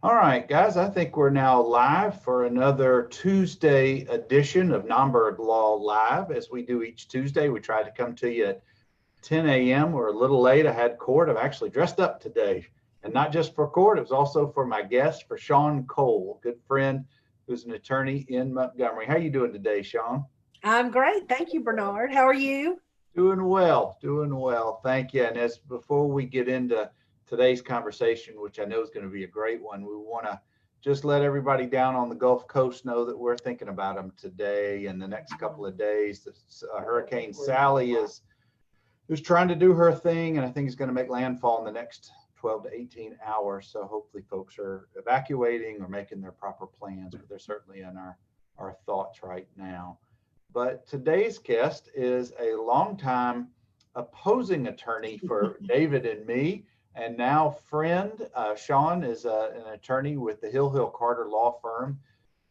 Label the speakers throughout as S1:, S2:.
S1: All right, guys, I think we're now live for another Tuesday edition of NOMBERG Law Live. As we do each Tuesday, we try to come to you at 10 a.m. We're a little late. I had court. I've actually dressed up today, and not just for court, it was also for my guest, for Shawn Cole, a good friend who's an attorney in Montgomery. How are you doing today, Shawn?
S2: I'm great. Thank you, Bernard. How are you?
S1: Doing well, doing well. Thank you. And as before we get into today's conversation, which I know is going to be a great one, we want to just let everybody down on the Gulf Coast know that we're thinking about them today and the next couple of days. Hurricane Sally is trying to do her thing, and I think it's going to make landfall in the next 12 to 18 hours. So hopefully folks are evacuating or making their proper plans, but they're certainly in our thoughts right now. But today's guest is a longtime opposing attorney for David and me, and now friend. Shawn is an attorney with the Hill Carter Law Firm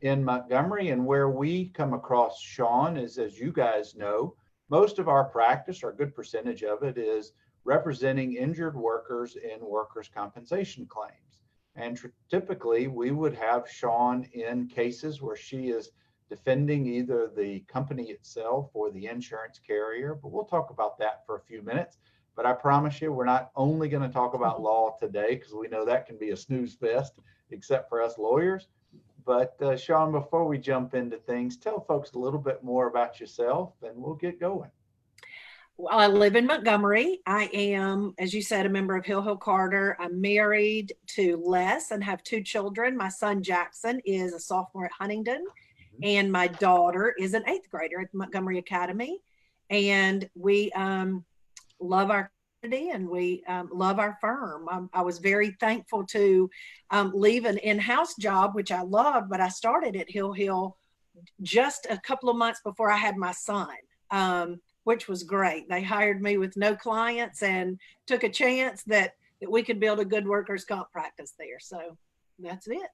S1: in Montgomery, and where we come across Shawn is, as you guys know, most of our practice, or a good percentage of it, is representing injured workers in workers' compensation claims. And typically, we would have Shawn in cases where she is defending either the company itself or the insurance carrier, but we'll talk about that for a few minutes. But I promise you, we're not only going to talk about law today, because we know that can be a snooze fest, except for us lawyers. But Shawn, before we jump into things, tell folks a little bit more about yourself and we'll get going.
S2: Well, I live in Montgomery. I am, as you said, a member of Hill Carter. I'm married to Les and have two children. My son Jackson is a sophomore at Huntingdon, and my daughter is an eighth grader at the Montgomery Academy. And we love our community and we love our firm. I was very thankful to leave an in-house job, which I loved, but I started at Hill just a couple of months before I had my son, which was great. They hired me with no clients and took a chance that we could build a good workers' comp practice there. So that's it.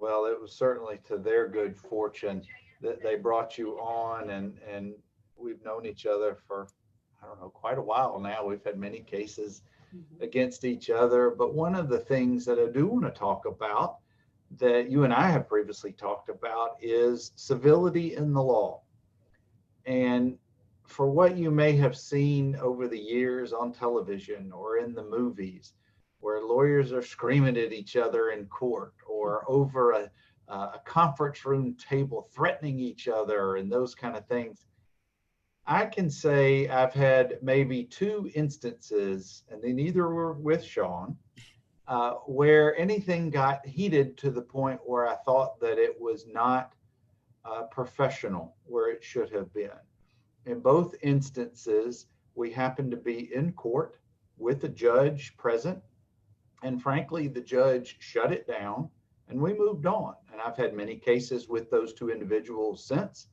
S1: Well, it was certainly to their good fortune that they brought you on, and we've known each other for, I don't know, quite a while now. We've had many cases against each other, but one of the things that I do want to talk about that you and I have previously talked about is civility in the law. And for what you may have seen over the years on television or in the movies, where lawyers are screaming at each other in court or over a conference room table threatening each other and those kind of things. I can say I've had maybe two instances, and they neither were with Shawn, where anything got heated to the point where I thought that it was not professional where it should have been. In both instances, we happened to be in court with a judge present. And frankly, the judge shut it down and we moved on. And I've had many cases with those two individuals since.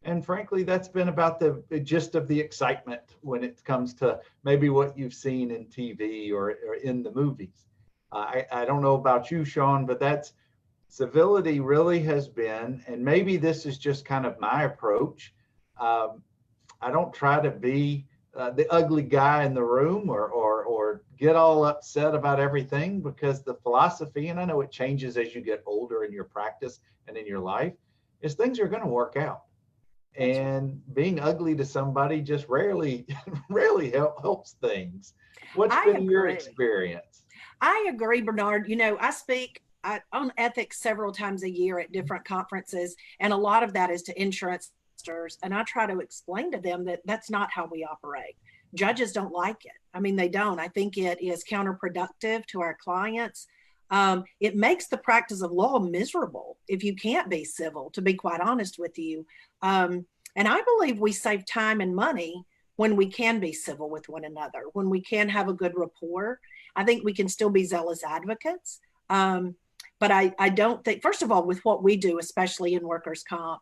S1: And frankly, that's been about the gist of the excitement when it comes to maybe what you've seen in TV or in the movies. I don't know about you, Shawn, but that's civility really has been, and maybe this is just kind of my approach. I don't try to be the ugly guy in the room or get all upset about everything, because the philosophy, and I know it changes as you get older in your practice and in your life, is things are going to work out. And being ugly to somebody just rarely helps things. What's been your experience?
S2: I agree, Bernard. You know, I speak on ethics several times a year at different conferences, and a lot of that is to insurance. And I try to explain to them that that's not how we operate. Judges don't like it. I mean, they don't. I think it is counterproductive to our clients. It makes the practice of law miserable if you can't be civil, to be quite honest with you. And I believe we save time and money when we can be civil with one another, when we can have a good rapport. I think we can still be zealous advocates. But I don't think, first of all, with what we do, especially in workers' comp,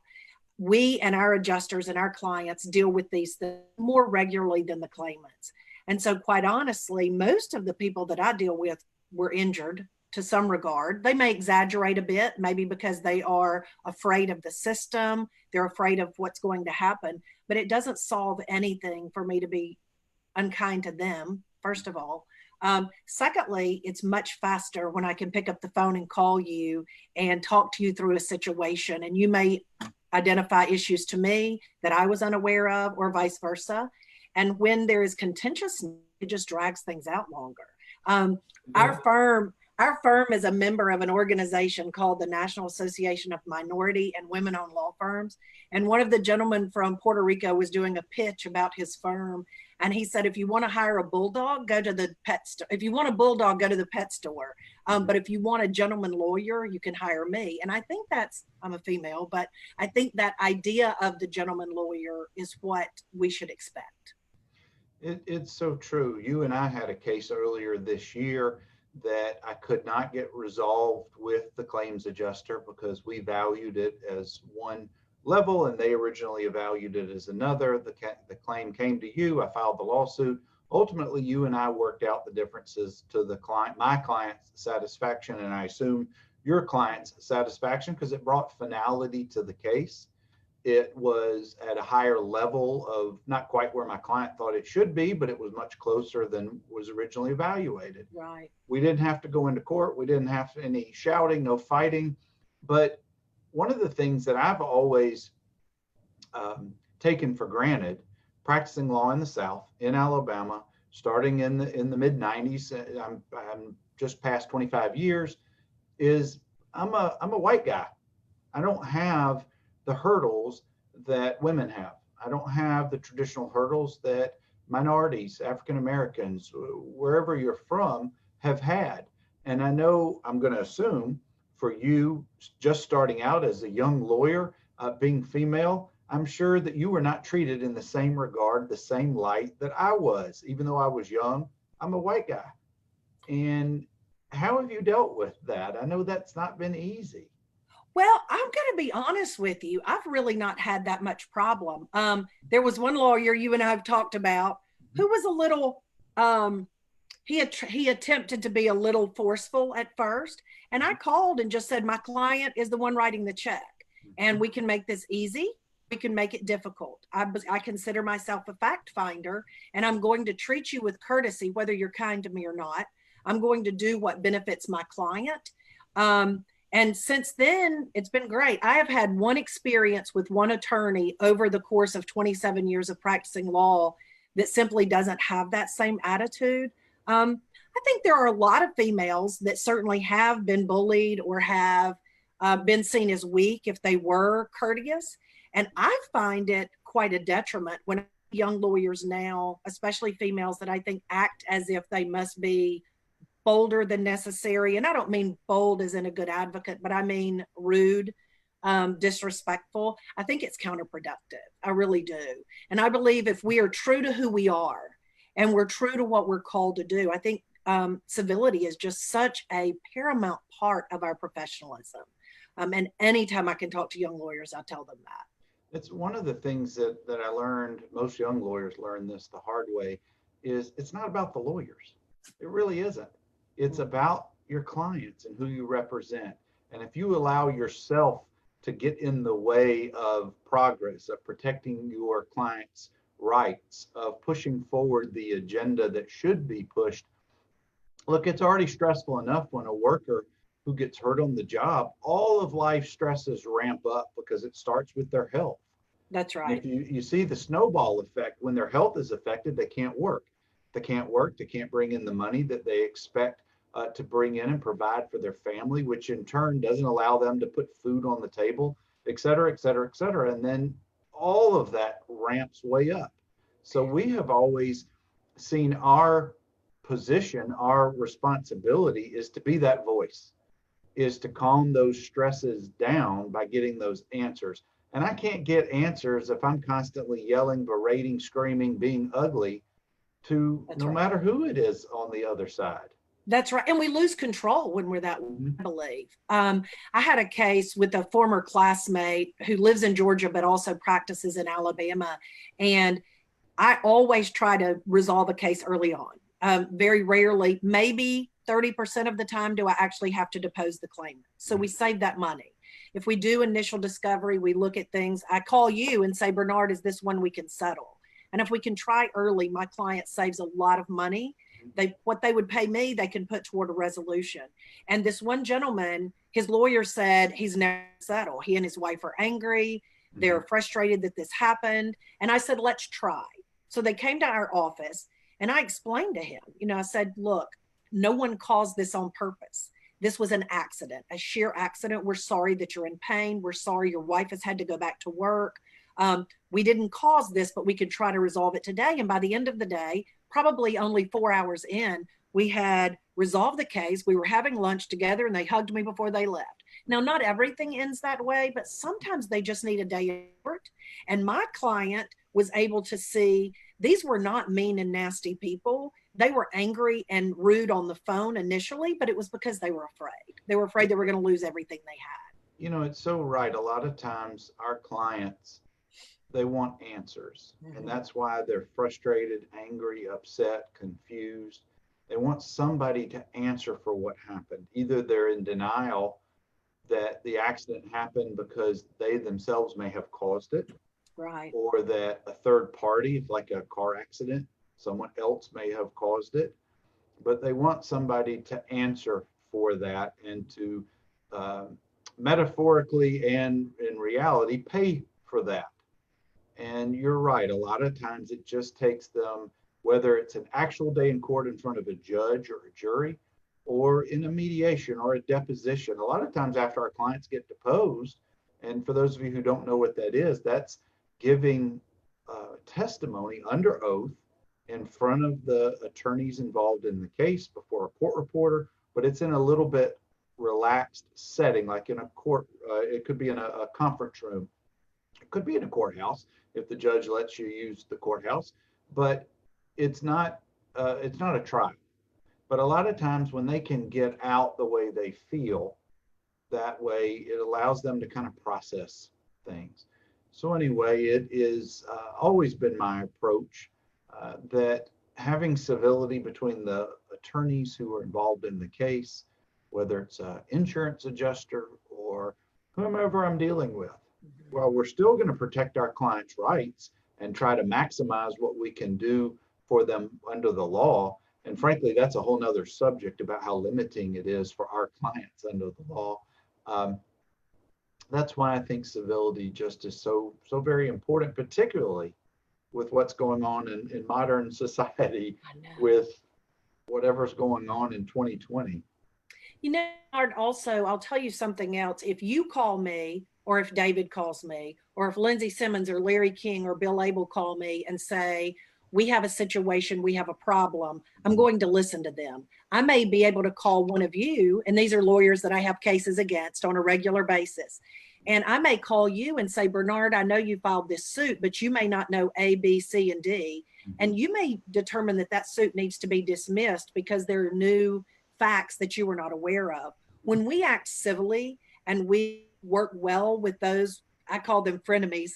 S2: we and our adjusters and our clients deal with these things more regularly than the claimants. And so quite honestly, most of the people that I deal with were injured to some regard. They may exaggerate a bit, maybe because they are afraid of the system, they're afraid of what's going to happen, but it doesn't solve anything for me to be unkind to them, first of all. Secondly, it's much faster when I can pick up the phone and call you and talk to you through a situation, and you may identify issues to me that I was unaware of, or vice versa. And when there is contentiousness, it just drags things out longer. Our firm is a member of an organization called the National Association of Minority and Women-Owned Law Firms. And one of the gentlemen from Puerto Rico was doing a pitch about his firm. And he said, if you want to hire a bulldog, go to the pet store. If you want a bulldog, go to the pet store. But if you want a gentleman lawyer, you can hire me. And I think I'm a female, but I think that idea of the gentleman lawyer is what we should expect.
S1: It's so true. You and I had a case earlier this year that I could not get resolved with the claims adjuster because we valued it as one level and they originally valued it as another. The claim came to you. I filed the lawsuit. Ultimately, you and I worked out the differences to my client's satisfaction, and I assume your client's satisfaction, because it brought finality to the case. It was at a higher level of not quite where my client thought it should be, but it was much closer than was originally evaluated.
S2: Right.
S1: We didn't have to go into court. We didn't have any shouting, no fighting. But one of the things that I've always taken for granted, practicing law in the South, in Alabama, starting in the mid 90s, I'm just past 25 years, is I'm a white guy. I don't have the hurdles that women have. I don't have the traditional hurdles that minorities, African Americans, wherever you're from, have had. And I know, I'm going to assume, for you just starting out as a young lawyer, being female, I'm sure that you were not treated in the same regard, the same light that I was. Even though I was young, I'm a white guy. And how have you dealt with that? I know that's not been easy.
S2: Well, I'm going to be honest with you. I've really not had that much problem. There was one lawyer you and I have talked about who was a little, he attempted to be a little forceful at first. And I called and just said, my client is the one writing the check, and we can make this easy. We can make it difficult. I consider myself a fact finder, and I'm going to treat you with courtesy, whether you're kind to me or not. I'm going to do what benefits my client. And since then, it's been great. I have had one experience with one attorney over the course of 27 years of practicing law that simply doesn't have that same attitude. I think there are a lot of females that certainly have been bullied or have been seen as weak if they were courteous. And I find it quite a detriment when young lawyers now, especially females, that I think act as if they must be bolder than necessary. And I don't mean bold as in a good advocate, but I mean rude, disrespectful. I think it's counterproductive. I really do. And I believe if we are true to who we are and we're true to what we're called to do, I think civility is just such a paramount part of our professionalism. And anytime I can talk to young lawyers, I tell them that.
S1: It's one of the things that I learned, most young lawyers learn this the hard way, is it's not about the lawyers. It really isn't. It's about your clients and who you represent. And if you allow yourself to get in the way of progress, of protecting your clients' rights, of pushing forward the agenda that should be pushed, look, it's already stressful enough when a worker who gets hurt on the job, all of life stresses ramp up because it starts with their health.
S2: That's right.
S1: And if you see the snowball effect, when their health is affected, they can't work. They can't work. They can't bring in the money that they expect to bring in and provide for their family, which in turn doesn't allow them to put food on the table, et cetera, et cetera, et cetera. And then all of that ramps way up. So we have always seen our position, our responsibility is to be that voice, is to calm those stresses down by getting those answers. And I can't get answers if I'm constantly yelling, berating, screaming, being ugly to no matter who it is on the other side.
S2: That's right. And we lose control when we're that, I believe. I had a case with a former classmate who lives in Georgia, but also practices in Alabama. And I always try to resolve a case early on. Very rarely, maybe 30% of the time, do I actually have to depose the claimant. So we save that money. If we do initial discovery, we look at things. I call you and say, Bernard, is this one we can settle? And if we can try early, my client saves a lot of money. what they would pay me, they can put toward a resolution. And this one gentleman, his lawyer said he's never settled. He and his wife are angry. They're frustrated that this happened. And I said, let's try. So they came to our office and I explained to him, I said, look, no one caused this on purpose. This was an accident, a sheer accident. We're sorry that you're in pain. We're sorry your wife has had to go back to work. We didn't cause this, but we could try to resolve it today. And by the end of the day, probably only 4 hours in, we had resolved the case. We were having lunch together and they hugged me before they left. Now, not everything ends that way, but sometimes they just need a day of effort. And my client was able to see these were not mean and nasty people. They were angry and rude on the phone initially, but it was because they were afraid. They were afraid they were going to lose everything they had.
S1: It's so right. A lot of times our clients, they want answers. And that's why they're frustrated, angry, upset, confused. They want somebody to answer for what happened. Either they're in denial that the accident happened because they themselves may have caused it.
S2: Right.
S1: Or that a third party, like a car accident, someone else may have caused it. But they want somebody to answer for that and to metaphorically and in reality pay for that. And you're right. A lot of times it just takes them, whether it's an actual day in court in front of a judge or a jury, or in a mediation or a deposition. A lot of times after our clients get deposed, and for those of you who don't know what that is, that's giving testimony under oath in front of the attorneys involved in the case before a court reporter, but it's in a little bit relaxed setting, like in a court. It could be in a conference room. It could be in a courthouse if the judge lets you use the courthouse, but it's not a trial. But a lot of times when they can get out the way they feel, that way it allows them to kind of process things. So anyway, it is always been my approach that having civility between the attorneys who are involved in the case, whether it's an insurance adjuster or whomever I'm dealing with, well, we're still going to protect our clients' rights and try to maximize what we can do for them under the law. And frankly, that's a whole nother subject about how limiting it is for our clients under the law. That's why I think civility just is so very important, particularly with what's going on in modern society with whatever's going on in 2020.
S2: Art, also, I'll tell you something else. If you call me, or if David calls me, or if Lindsay Simmons or Larry King or Bill Abel call me and say, we have a situation, we have a problem, I'm going to listen to them. I may be able to call one of you, and these are lawyers that I have cases against on a regular basis. And I may call you and say, Bernard, I know you filed this suit, but you may not know A, B, C, and D. And you may determine that that suit needs to be dismissed because there are new facts that you were not aware of. When we act civilly and we work well with those, I call them frenemies,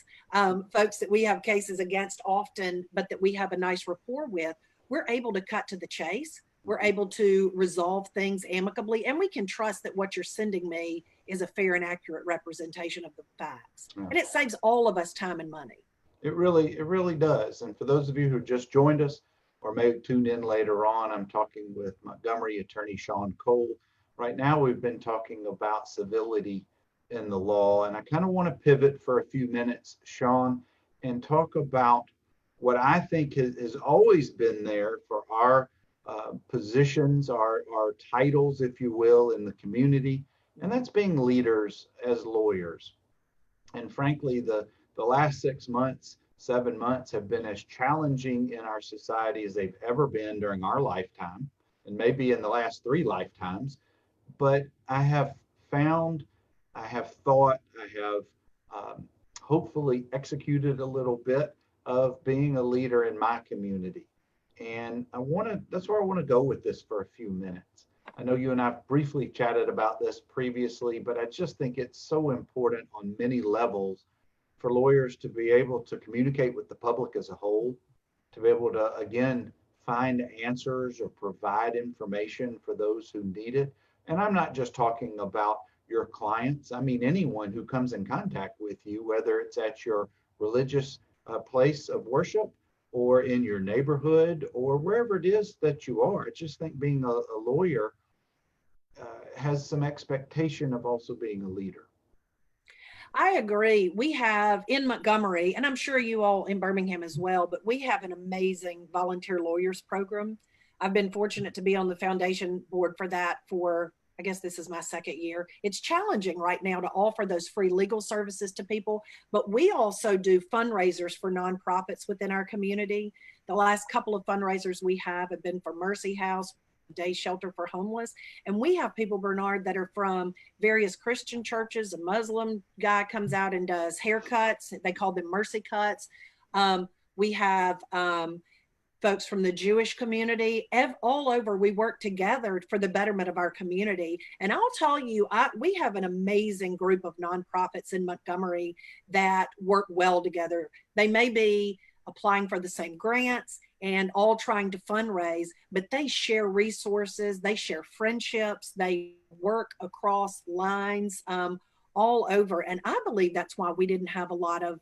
S2: folks that we have cases against often, but that we have a nice rapport with, we're able to cut to the chase. We're able to resolve things amicably, and we can trust that what you're sending me is a fair and accurate representation of the facts. And it saves all of us time and money.
S1: It really does. And for those of you who just joined us or may have tuned in later on, I'm talking with Montgomery attorney Shawn Cole. Right now, we've been talking about civility in the law, and I kind of want to pivot for a few minutes, Shawn, and talk about what I think has always been there for our positions, our titles, if you will, in the community, and that's being leaders as lawyers. And frankly, the last 6 months, 7 months have been as challenging in our society as they've ever been during our lifetime, and maybe in the last 3 lifetimes. But I have found, I have thought, I have hopefully executed a little bit of being a leader in my community. And that's where I want to go with this for a few minutes. I know you and I briefly chatted about this previously, but I just think it's so important on many levels for lawyers to be able to communicate with the public as a whole, to be able to, again, find answers or provide information for those who need it. And I'm not just talking about your clients. I mean, anyone who comes in contact with you, whether it's at your religious place of worship or in your neighborhood or wherever it is that you are. I just think being a lawyer has some expectation of also being a leader.
S2: I agree. We have in Montgomery, and I'm sure you all in Birmingham as well, but we have an amazing volunteer lawyers program. I've been fortunate to be on the foundation board for that for, I guess this is my second year. It's challenging right now to offer those free legal services to people, but we also do fundraisers for nonprofits within our community. The last couple of fundraisers we have been for Mercy House, day shelter for homeless. And we have people, Bernard, that are from various Christian churches. A Muslim guy comes out and does haircuts. They call them mercy cuts. We have folks from the Jewish community. All over, we work together for the betterment of our community. And I'll tell you, we have an amazing group of nonprofits in Montgomery that work well together. They may be applying for the same grants and all trying to fundraise, but they share resources, they share friendships, they work across lines all over. And I believe that's why we didn't have a lot of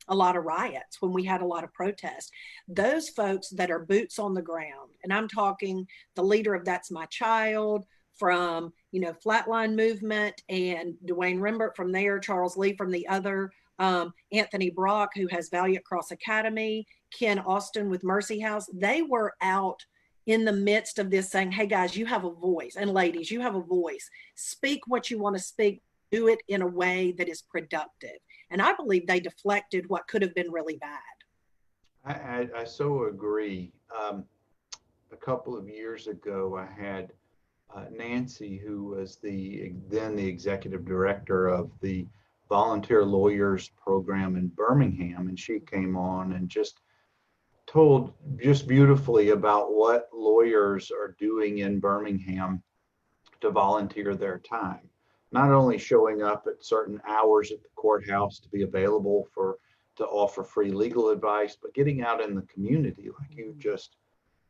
S2: riots when we had a lot of protests. Those folks that are boots on the ground, and I'm talking the leader of That's My Child, from, Flatline Movement, and Dwayne Rembert from there, Charles Lee from the other, Anthony Brock, who has Valiant Cross Academy, Ken Austin with Mercy House. They were out in the midst of this saying, hey guys, you have a voice, and ladies, you have a voice. Speak what you want to speak, do it in a way that is productive. And I believe they deflected what could have been really bad.
S1: I so agree. A couple of years ago, I had Nancy, who was then the executive director of the volunteer lawyers program in Birmingham, and she came on and just told just beautifully about what lawyers are doing in Birmingham to volunteer their time. Not only showing up at certain hours at the courthouse to be available to offer free legal advice, but getting out in the community, like you just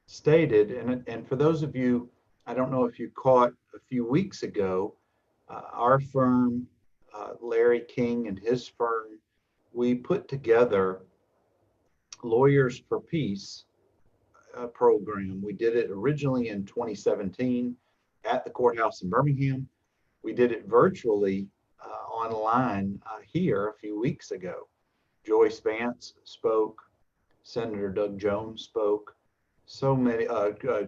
S1: stated. And for those of you, I don't know if you caught a few weeks ago, our firm, Larry King and his firm, we put together Lawyers for Peace program. We did it originally in 2017 at the courthouse in Birmingham. We did it virtually online here a few weeks ago. Joyce Vance spoke. Senator Doug Jones spoke. So many,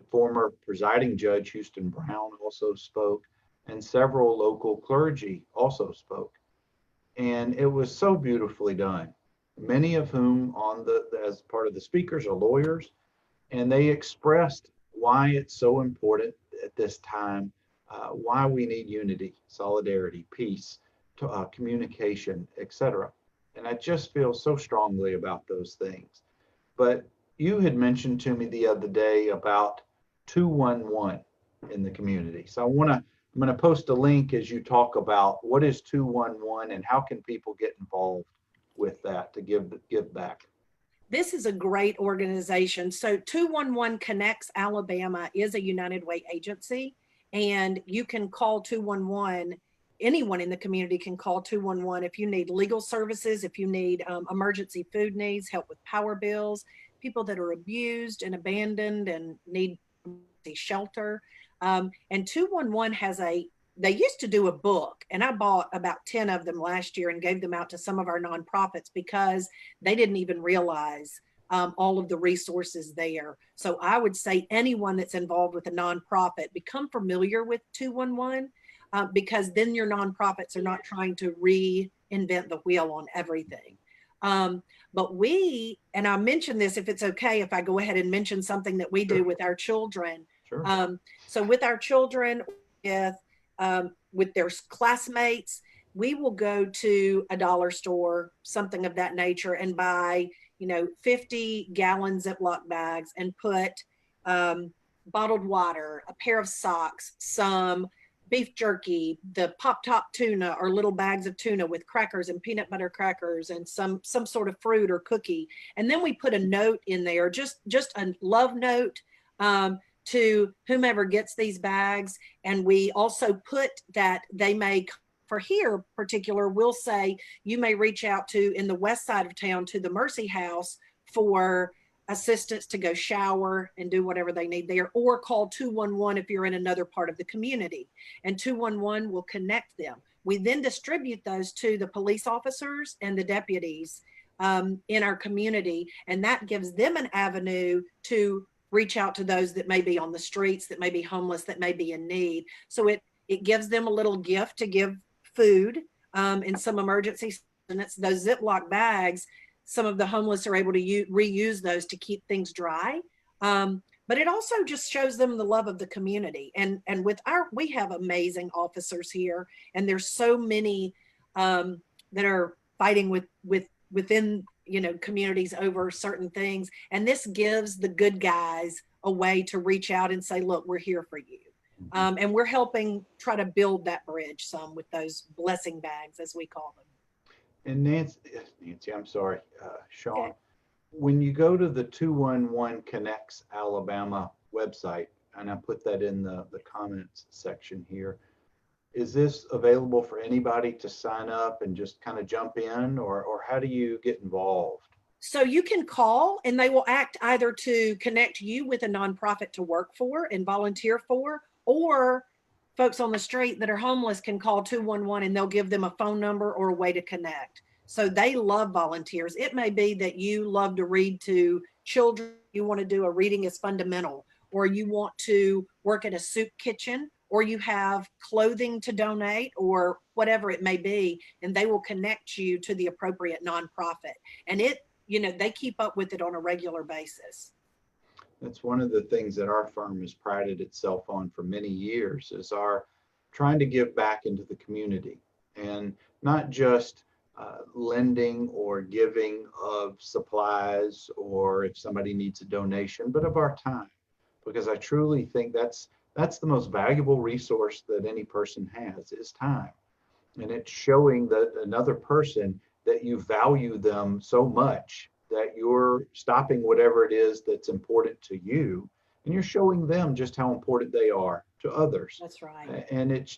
S1: former presiding judge Houston Brown also spoke, and several local clergy also spoke. And it was so beautifully done. Many of whom as part of the speakers are lawyers, and they expressed why it's so important at this time, why we need unity, solidarity, peace, communication, etc. And I just feel so strongly about those things. But you had mentioned to me the other day about 211 in the community. So I'm going to post a link as you talk about what is 211 and how can people get involved with that to give back.
S2: This is a great organization. So 211 Connects Alabama is a United Way agency, and you can call 211. Anyone in the community can call 211 if you need legal services, if you need emergency food needs, help with power bills, people that are abused and abandoned and need shelter. And 211 they used to do a book, and I bought about 10 of them last year and gave them out to some of our nonprofits because they didn't even realize all of the resources there. So I would say anyone that's involved with a nonprofit, become familiar with 211 because then your nonprofits are not trying to reinvent the wheel on everything. But and I mention this if it's okay, if I go ahead and mention something that we do with our children.
S1: Sure.
S2: So with our children, with their classmates, we will go to a dollar store, something of that nature, and buy, 50 gallon Ziploc bags and put bottled water, a pair of socks, some beef jerky, the pop top tuna or little bags of tuna with crackers and peanut butter crackers and some sort of fruit or cookie. And then we put a note in there, just a love note to whomever gets these bags. And we also put that they may, for here particular, we'll say you may reach out to, in the west side of town, to the Mercy House for assistance to go shower and do whatever they need there, or call 211 if you're in another part of the community, and 211 will connect them. We then distribute those to the police officers and the deputies in our community, and that gives them an avenue to reach out to those that may be on the streets, that may be homeless, that may be in need. So it gives them a little gift to give food in some emergencies, and it's those Ziploc bags. Some of the homeless are able to reuse those to keep things dry. But it also just shows them the love of the community. And we have amazing officers here, and there's so many that are fighting within, communities over certain things. And this gives the good guys a way to reach out and say, look, we're here for you. And we're helping try to build that bridge some with those blessing bags, as we call them.
S1: And Nancy, I'm sorry, Shawn,
S2: Okay.
S1: when you go to the 211 Connects Alabama website, and I put that in the comments section here, is this available for anybody to sign up and just kind of jump in, or how do you get involved?
S2: So you can call, and they will act either to connect you with a nonprofit to work for and volunteer for, or folks on the street that are homeless can call 211 and they'll give them a phone number or a way to connect. So they love volunteers. It may be that you love to read to children, you want to do a reading is fundamental, or you want to work at a soup kitchen, or you have clothing to donate, or whatever it may be, and they will connect you to the appropriate nonprofit. And they keep up with it on a regular basis.
S1: That's one of the things that our firm has prided itself on for many years, is our trying to give back into the community, and not just lending or giving of supplies, or if somebody needs a donation, but of our time, because I truly think that's the most valuable resource that any person has, is time. And it's showing that another person that you value them so much that you're stopping whatever it is that's important to you, and you're showing them just how important they are to others.
S2: That's right.
S1: And it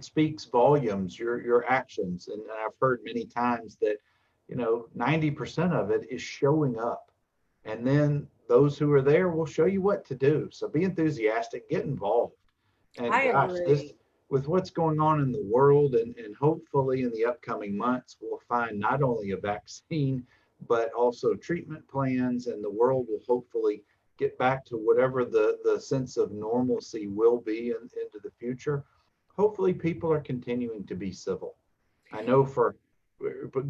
S1: speaks volumes, your actions. And I've heard many times that 90% of it is showing up, and then those who are there will show you what to do. So be enthusiastic, get involved. And
S2: I
S1: gosh,
S2: agree.
S1: with what's going on in the world, and hopefully in the upcoming months, we'll find not only a vaccine, but also treatment plans, and the world will hopefully get back to whatever the sense of normalcy will be into the future. Hopefully people are continuing to be civil. I know but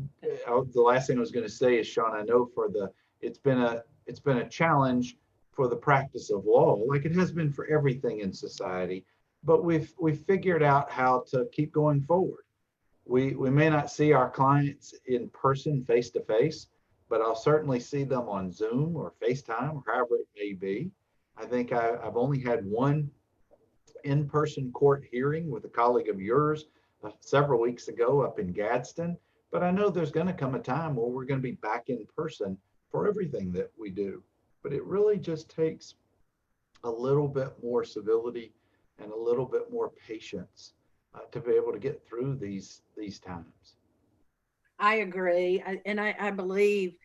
S1: the last thing I was going to say is, Shawn, I know it's been a challenge for the practice of law, like it has been for everything in society, but we've figured out how to keep going forward. We may not see our clients in person, face to face, but I'll certainly see them on Zoom or FaceTime or however it may be. I think I've only had one in-person court hearing with a colleague of yours several weeks ago up in Gadsden, but I know there's going to come a time where we're going to be back in person for everything that we do. But it really just takes a little bit more civility and a little bit more patience to be able to get through these times.
S2: I agree. I believe,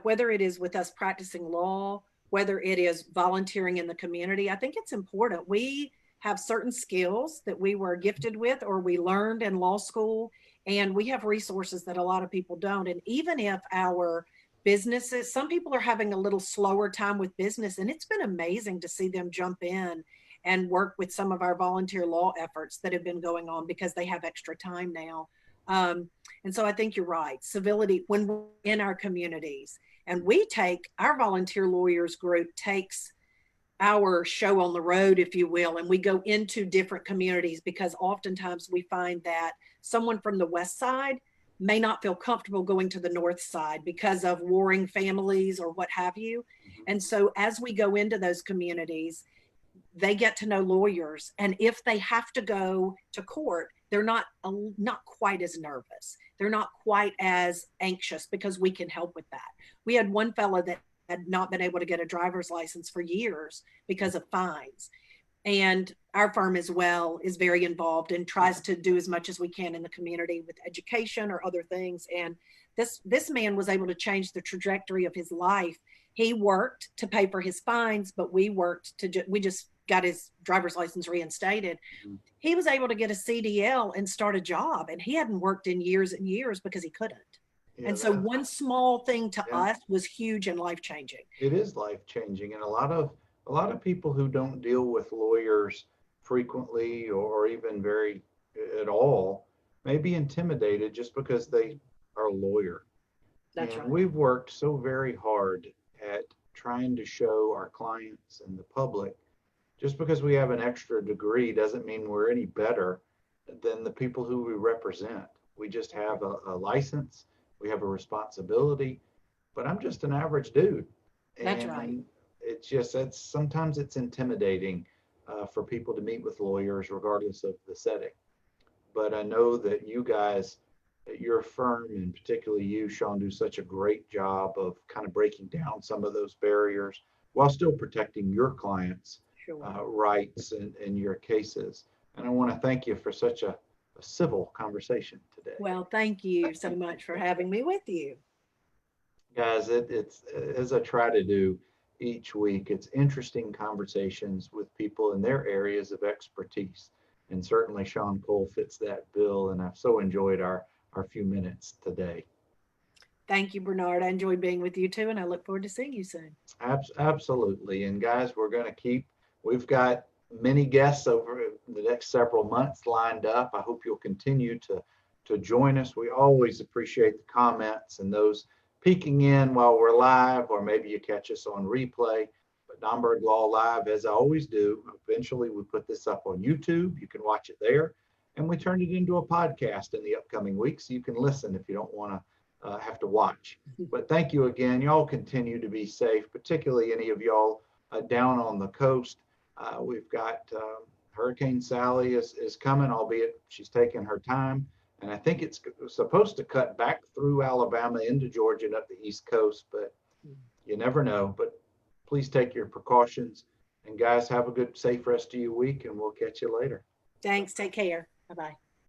S2: whether it is with us practicing law, whether it is volunteering in the community, I think it's important. We have certain skills that we were gifted with or we learned in law school, and we have resources that a lot of people don't. And even if our businesses, some people are having a little slower time with business, and it's been amazing to see them jump in and work with some of our volunteer law efforts that have been going on because they have extra time now. And so I think you're right. Civility, when we're in our communities, and our volunteer lawyers group takes our show on the road, if you will, and we go into different communities, because oftentimes we find that someone from the west side may not feel comfortable going to the north side because of warring families or what have you. And so as we go into those communities, they get to know lawyers, and if they have to go to court, they're not quite as nervous. They're not quite as anxious because we can help with that. We had one fellow that had not been able to get a driver's license for years because of fines. And our firm as well is very involved and tries to do as much as we can in the community with education or other things. And this man was able to change the trajectory of his life He worked to pay for his fines, but we worked to, we just got his driver's license reinstated.
S1: Mhm.
S2: He was able to get a CDL and start a job, and he hadn't worked in years and years because he couldn't.
S1: Yeah,
S2: And so one small thing to
S1: yeah.
S2: us was huge and life changing.
S1: It is life changing, and a lot of people who don't deal with lawyers frequently or even very at all may be intimidated just because they are a lawyer.
S2: That's
S1: And
S2: right.
S1: we've worked so very hard at trying to show our clients and the public just because we have an extra degree doesn't mean we're any better than the people who we represent. We just have a license, we have a responsibility, but I'm just an average dude.
S2: That's right.
S1: And it's sometimes it's intimidating for people to meet with lawyers regardless of the setting. But I know that you guys, your firm, and particularly you, Shawn, do such a great job of kind of breaking down some of those barriers while still protecting your clients'
S2: Sure.
S1: rights and your cases. And I want to thank you for such a civil conversation today.
S2: Well, thank you so much for having me with you.
S1: Guys, it's as I try to do each week, it's interesting conversations with people in their areas of expertise. And certainly Shawn Cole fits that bill. And I've so enjoyed our few minutes today.
S2: Thank you, Bernard. I enjoyed being with you too, and I look forward to seeing you soon.
S1: Absolutely. And guys, we've got many guests over the next several months lined up. I hope you'll continue to join us. We always appreciate the comments and those peeking in while we're live, or maybe you catch us on replay. But NOMBERG Law Live, as I always do, eventually we put this up on YouTube. You can watch it there. And we turn it into a podcast in the upcoming weeks, so you can listen if you don't want to have to watch. But thank you again. Y'all continue to be safe, particularly any of y'all down on the coast. We've got Hurricane Sally is coming, albeit she's taking her time. And I think it's supposed to cut back through Alabama into Georgia and up the East Coast, but you never know. But please take your precautions. And guys, have a good, safe rest of your week, and we'll catch you later.
S2: Thanks. Take care. Bye-bye.